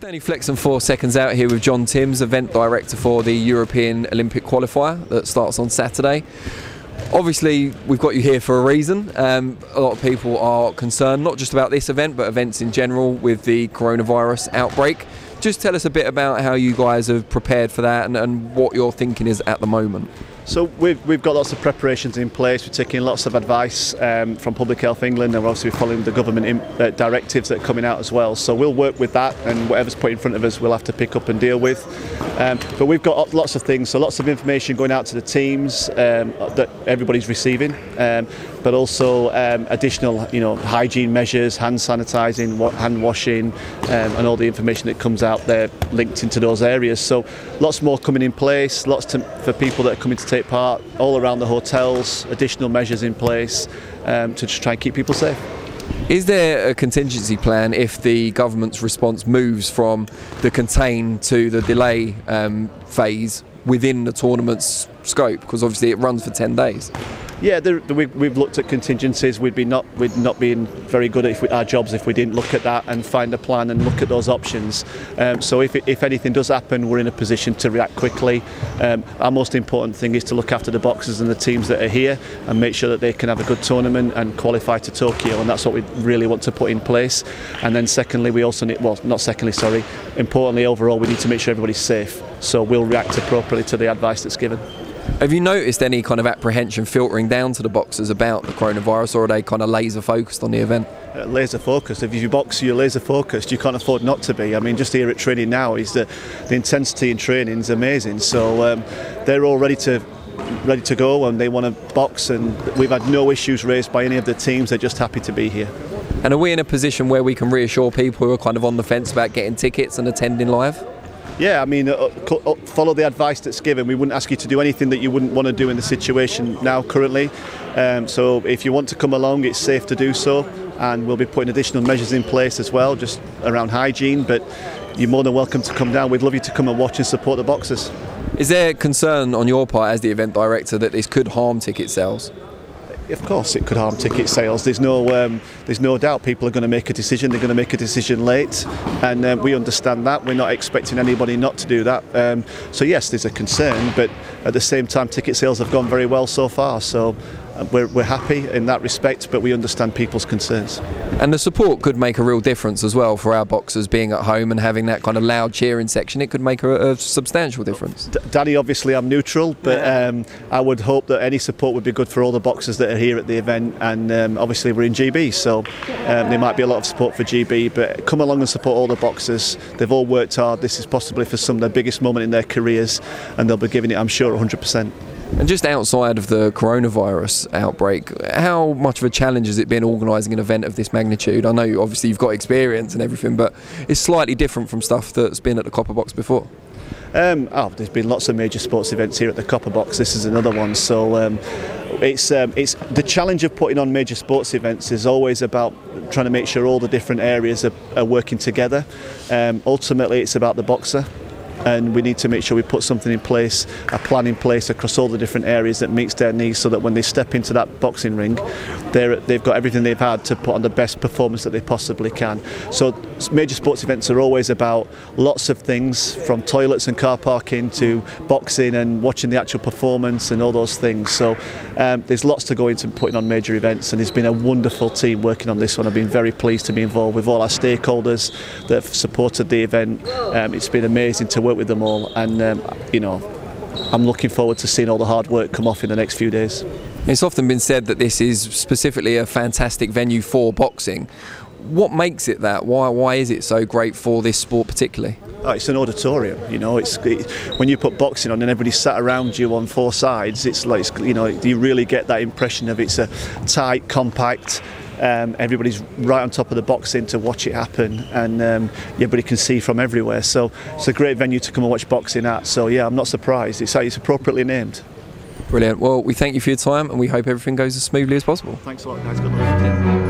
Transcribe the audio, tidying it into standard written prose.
Danny Flexen for Seconds Out here with John Timms, event director for the European Olympic qualifier that starts on Saturday. Obviously we've got you here for a reason. A lot of people are concerned not just about this event but events in general with the coronavirus outbreak. Just tell us a bit about how you guys have prepared for that and what your thinking is at the moment. So we've got lots of preparations in place. We're taking lots of advice from Public Health England, and we're obviously following the government directives that are coming out as well. So we'll work with that, and whatever's put in front of us we'll have to pick up and deal with. But we've got lots of things, so lots of information going out to the teams that everybody's receiving, but also additional hygiene measures, hand sanitising, hand washing, and all the information that comes out there linked into those areas. So lots more coming in place, for people that are coming to take part all around the hotels, additional measures in place to just try and keep people safe. Is there a contingency plan if the government's response moves from the contain to the delay phase within the tournament's scope? Because obviously it runs for 10 days. Yeah, we've looked at contingencies. We'd not being very good at our jobs if we didn't look at that and find a plan and look at those options. So if anything does happen, we're in a position to react quickly. Our most important thing is to look after the boxers and the teams that are here and make sure that they can have a good tournament and qualify to Tokyo, and that's what we really want to put in place. And then secondly, we also need, importantly overall, we need to make sure everybody's safe. So we'll react appropriately to the advice that's given. Have you noticed any kind of apprehension filtering down to the boxers about the coronavirus, or are they kind of laser focused on the event? Laser focused. If you box, you're laser focused. You can't afford not to be. I mean, just here at training now is the intensity in training is amazing. So they're all ready to go and they want to box, and we've had no issues raised by any of the teams. They're just happy to be here. And are we in a position where we can reassure people who are kind of on the fence about getting tickets and attending live? Yeah, I mean, follow the advice that's given. We wouldn't ask you to do anything that you wouldn't want to do in the situation now currently. So if you want to come along, it's safe to do so, and we'll be putting additional measures in place as well, just around hygiene, but you're more than welcome to come down. We'd love you to come and watch and support the boxers. Is there concern on your part as the event director that this could harm ticket sales? Of course it could harm ticket sales. There's no doubt people are going to make a decision. They're going to make a decision late, and we understand that. We're not expecting anybody not to do that. So yes, there's a concern, but at the same time ticket sales have gone very well so far, so we're happy in that respect, but we understand people's concerns. And the support could make a real difference as well for our boxers being at home and having that kind of loud cheering section. It could make a substantial difference. Danny, obviously I'm neutral, but I would hope that any support would be good for all the boxers that are here at the event, and obviously we're in GB, so there might be a lot of support for GB, but come along and support all the boxers. They've all worked hard. This is possibly for some of their biggest moment in their careers, and they'll be giving it, I'm sure, 100%. And just outside of the coronavirus outbreak, how much of a challenge has it been organising an event of this magnitude? I know obviously you've got experience and everything, but it's slightly different from stuff that's been at the Copper Box before. There's been lots of major sports events here at the Copper Box. This is another one. So it's the challenge of putting on major sports events is always about trying to make sure all the different areas are working together. Ultimately, it's about the boxer, and we need to make sure we put something in place, a plan in place across all the different areas that meets their needs, so that when they step into that boxing ring, they've got everything they've had to put on the best performance that they possibly can. So major sports events are always about lots of things, from toilets and car parking to boxing and watching the actual performance and all those things. So there's lots to go into putting on major events, and it's been a wonderful team working on this one. I've been very pleased to be involved with all our stakeholders that have supported the event. It's been amazing to work with them all, and I'm looking forward to seeing all the hard work come off in the next few days. It's often been said that this is specifically a fantastic venue for boxing. What makes it that? Why is it so great for this sport particularly? It's an auditorium, when you put boxing on and everybody's sat around you on four sides, it's like, you really get that impression of it's a tight, compact. Everybody's right on top of the boxing to watch it happen, and everybody can see from everywhere. So it's a great venue to come and watch boxing at. So yeah, I'm not surprised. It's appropriately named. Brilliant. Well, we thank you for your time, and we hope everything goes as smoothly as possible. Thanks a lot, guys. Good luck.